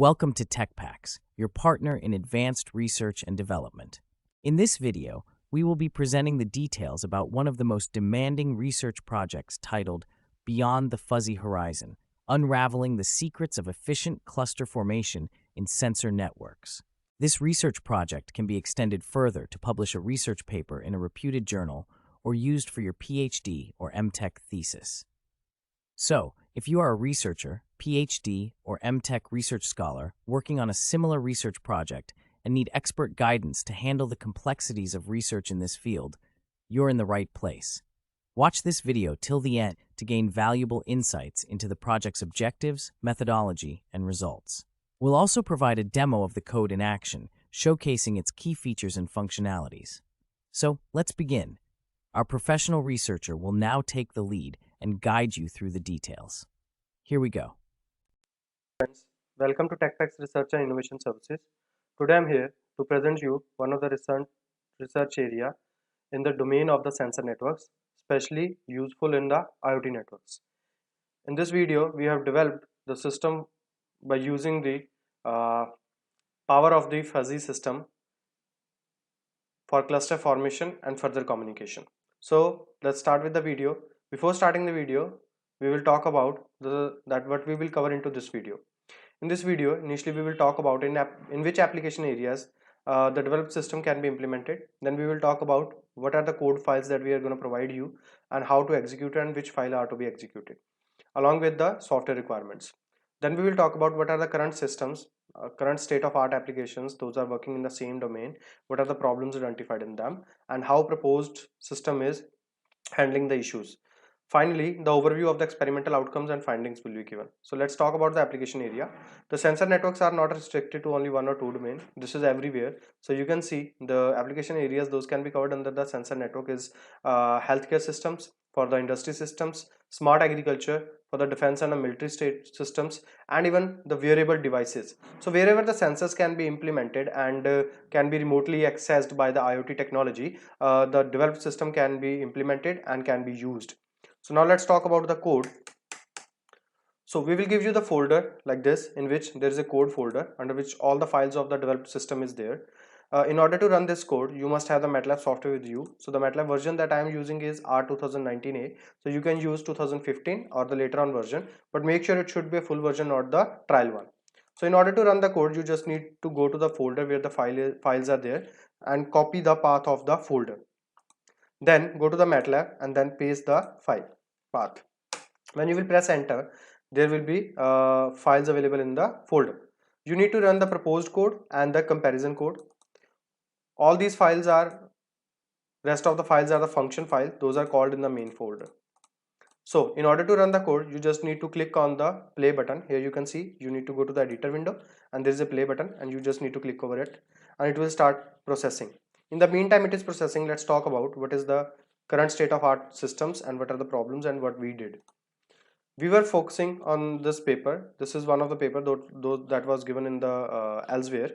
Welcome to TechPacks, your partner in advanced research and development. In this video, we will be presenting the details about one of the most demanding research projects titled Beyond the Fuzzy Horizon, Unraveling the Secrets of Efficient Cluster Formation in Sensor Networks. This research project can be extended further to publish a research paper in a reputed journal or used for your PhD or MTech thesis. So, if you are a researcher, PhD, or MTech research scholar working on a similar research project and need expert guidance to handle the complexities of research in this field, you're in the right place. Watch this video till the end to gain valuable insights into the project's objectives, methodology, and results. We'll also provide a demo of the code in action, showcasing its key features and functionalities. So, let's begin. Our professional researcher will now take the lead and guide you through the details. Here we go. Friends, welcome to TechPacks Research and Innovation Services. Today I'm here to present you one of the research area in the domain of the sensor networks, especially useful in the IoT networks. In this video, we have developed the system by using the power of the fuzzy system for cluster formation and further communication. So let's start with the video. Before starting the video, we will talk about what we will cover into this video. In this video, initially we will talk about in which application areas the developed system can be implemented. Then we will talk about what are the code files that we are going to provide you and how to execute and which file are to be executed, along with the software requirements. Then we will talk about what are the current systems, current state of art applications, those are working in the same domain, what are the problems identified in them, and how proposed system is handling the issues. Finally, the overview of the experimental outcomes and findings will be given. So let's talk about the application area. The sensor networks are not restricted to only one or two domains. This is everywhere. So you can see the application areas, those can be covered under the sensor network is healthcare systems, for the industry systems, smart agriculture, for the defense and the military state systems, and even the wearable devices. So wherever the sensors can be implemented and can be remotely accessed by the IoT technology, the developed system can be implemented and can be used. So now let's talk about the code. So we will give you the folder like this, in which there is a code folder under which all the files of the developed system is there. In order to run this code, you must have the MATLAB software with you. So the MATLAB version that I am using is R2019A. So you can use 2015 or the later on version, but make sure it should be a full version, not the trial one. So in order to run the code, you just need to go to the folder where the files are there and copy the path of the folder. Then go to the MATLAB and then paste the file path. When you will press enter, there will be files available in the folder. You need to run the proposed code and the comparison code. All these files are, rest of the files are the function file. Those are called in the main folder. So in order to run the code, you just need to click on the play button. Here you can see you need to go to the editor window and there is a play button and you just need to click over it and it will start processing. In the meantime it is processing, let's talk about what is the current state of art systems and what are the problems and what we did. We were focusing on this paper. This is one of the paper that was given in the elsewhere.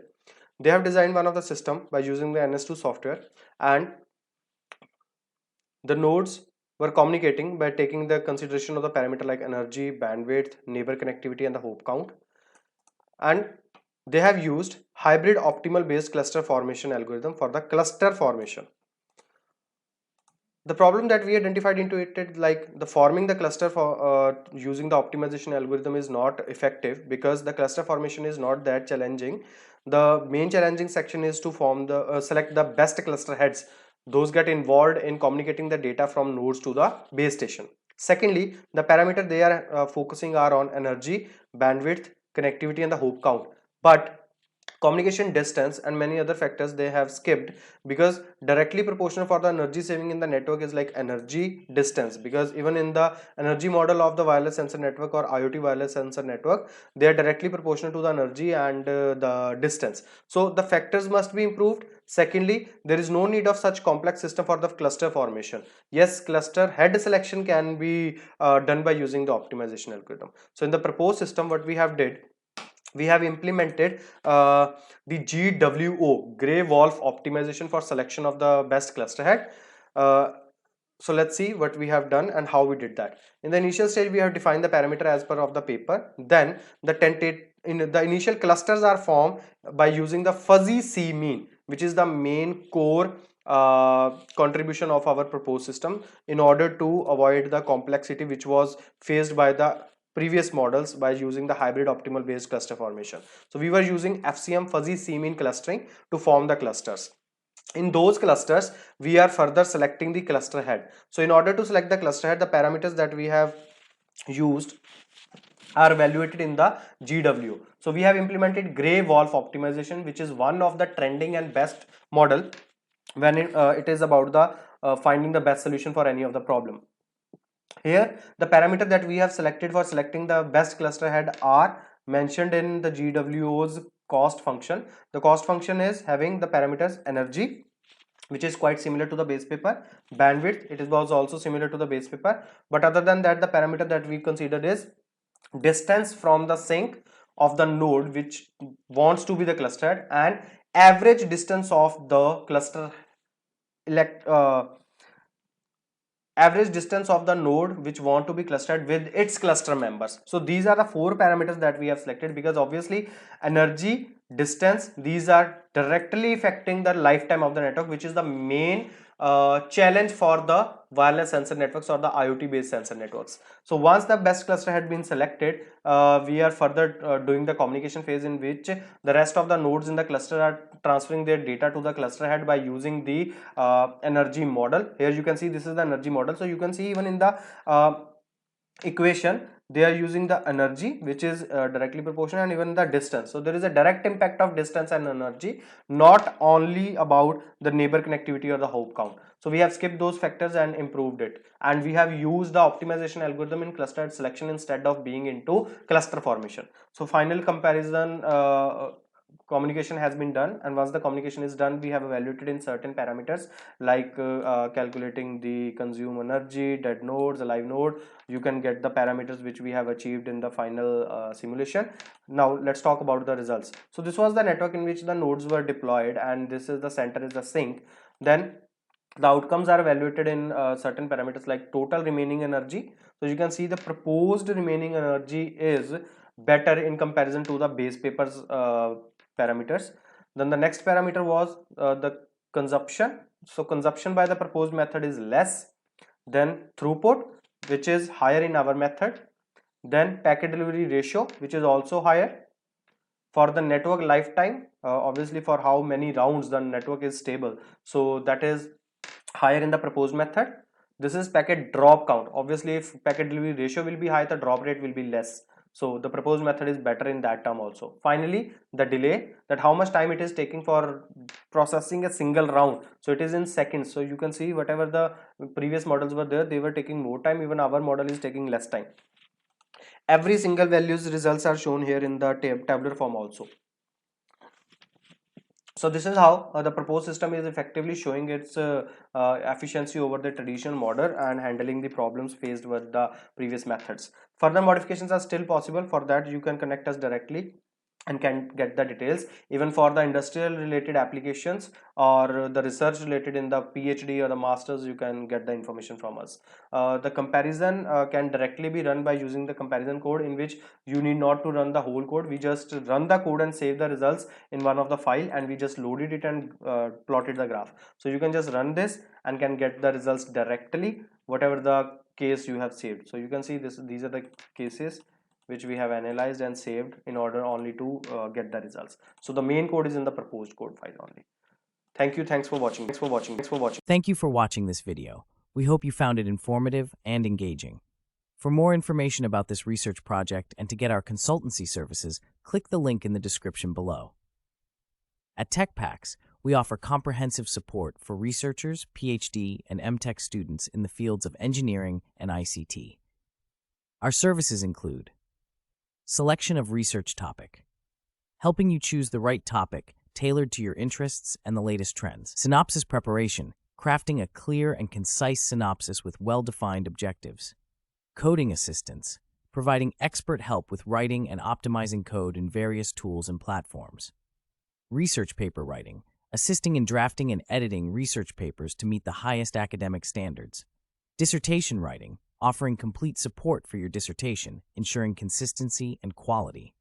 They have designed one of the system by using the NS2 software, and the nodes were communicating by taking the consideration of the parameter like energy, bandwidth, neighbor connectivity, and the hop count. And they have used hybrid optimal based cluster formation algorithm for the cluster formation. The problem that we identified into it, like the forming the cluster for using the optimization algorithm is not effective because the cluster formation is not that challenging. The main challenging section is to form the select the best cluster heads. Those get involved in communicating the data from nodes to the base station. Secondly, the parameter they are focusing are on energy, bandwidth, connectivity, and the hop count. But communication distance and many other factors they have skipped, because directly proportional for the energy saving in the network is like energy distance, because even in the energy model of the wireless sensor network or IoT wireless sensor network, they are directly proportional to the energy and the distance. So the factors must be improved. Secondly, there is no need of such complex system for the cluster formation. Yes, cluster head selection can be done by using the optimization algorithm. So in the proposed system, what we have did, we have implemented the GWO, gray wolf optimization for selection of the best cluster head. So let's see what we have done and how we did that. In the initial stage, we have defined the parameter as per of the paper. Then the the initial clusters are formed by using the fuzzy C mean, which is the main core contribution of our proposed system, in order to avoid the complexity which was faced by the previous models by using the hybrid optimal based cluster formation. So we were using FCM fuzzy C mean clustering to form the clusters. In those clusters, we are further selecting the cluster head. So in order to select the cluster head, the parameters that we have used are evaluated in the GWO. So we have implemented gray wolf optimization, which is one of the trending and best model when it is about the finding the best solution for any of the problem. Here, the parameter that we have selected for selecting the best cluster head are mentioned in the GWO's cost function. The cost function is having the parameters energy, which is quite similar to the base paper, bandwidth, it was also similar to the base paper, but other than that, the parameter that we considered is distance from the sink of the node which wants to be the cluster head, and average distance of the cluster elect average distance of the node which want to be clustered with its cluster members. So these are the four parameters that we have selected, because obviously energy, distance, these are directly affecting the lifetime of the network, which is the main challenge for the wireless sensor networks or the IoT based sensor networks. So once the best cluster had been selected, we are further doing the communication phase, in which the rest of the nodes in the cluster are transferring their data to the cluster head by using the energy model. Here you can see this is the energy model. So you can see even in the equation they are using the energy, which is directly proportional, and even the distance. So there is a direct impact of distance and energy, not only about the neighbor connectivity or the hop count. So we have skipped those factors and improved it, and we have used the optimization algorithm in cluster selection instead of being into cluster formation. So final comparison communication has been done, and once the communication is done, we have evaluated in certain parameters like calculating the consume energy, dead nodes, alive node. You can get the parameters which we have achieved in the final simulation. Now let's talk about the results. So this was the network in which the nodes were deployed, and this is the center is the sink. Then the outcomes are evaluated in certain parameters like total remaining energy. So you can see the proposed remaining energy is better in comparison to the base papers parameters. Then the next parameter was the consumption. So consumption by the proposed method is less. Then throughput, which is higher in our method. Then packet delivery ratio, which is also higher. For the network lifetime, obviously for how many rounds the network is stable, so that is higher in the proposed method. This is packet drop count. Obviously if packet delivery ratio will be high, the drop rate will be less, so the proposed method is better in that term also. Finally, the delay, that how much time it is taking for processing a single round, so it is in seconds. So you can see whatever the previous models were there, they were taking more time, even our model is taking less time. Every single values results are shown here in the tabular form also. So this is how the proposed system is effectively showing its efficiency over the traditional model and handling the problems faced with the previous methods. Further modifications are still possible. For that you can connect us directly and can get the details. Even for the industrial related applications or the research related in the PhD or the masters, you can get the information from us. The comparison can directly be run by using the comparison code, in which you need not to run the whole code. We just run the code and save the results in one of the file, and we just loaded it and plotted the graph. So you can just run this and can get the results directly, whatever the case you have saved. So you can see these are the cases which we have analyzed and saved in order only to get the results. So the main code is in the proposed code file only. Thank you. Thanks for watching. Thank you for watching this video. We hope you found it informative and engaging. For more information about this research project and to get our consultancy services, click the link in the description below. At TechPacks, we offer comprehensive support for researchers, PhD, and MTech students in the fields of engineering and ICT. Our services include selection of research topic, helping you choose the right topic tailored to your interests and the latest trends. Synopsis preparation, crafting a clear and concise synopsis with well-defined objectives. Coding assistance, providing expert help with writing and optimizing code in various tools and platforms. Research paper writing, assisting in drafting and editing research papers to meet the highest academic standards. Dissertation writing, offering complete support for your dissertation, ensuring consistency and quality.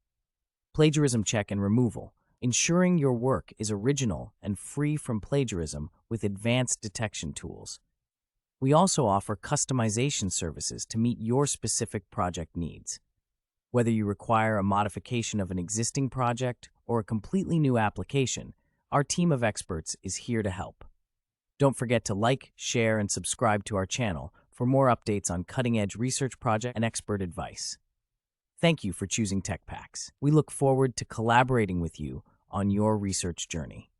plagiarism check and removal, ensuring your work is original and free from plagiarism with advanced detection tools. We also offer customization services to meet your specific project needs. Whether you require a modification of an existing project or a completely new application, our team of experts is here to help. Don't forget to like, share, and subscribe to our channel for more updates on cutting-edge research projects and expert advice. Thank you for choosing TechPacks. We look forward to collaborating with you on your research journey.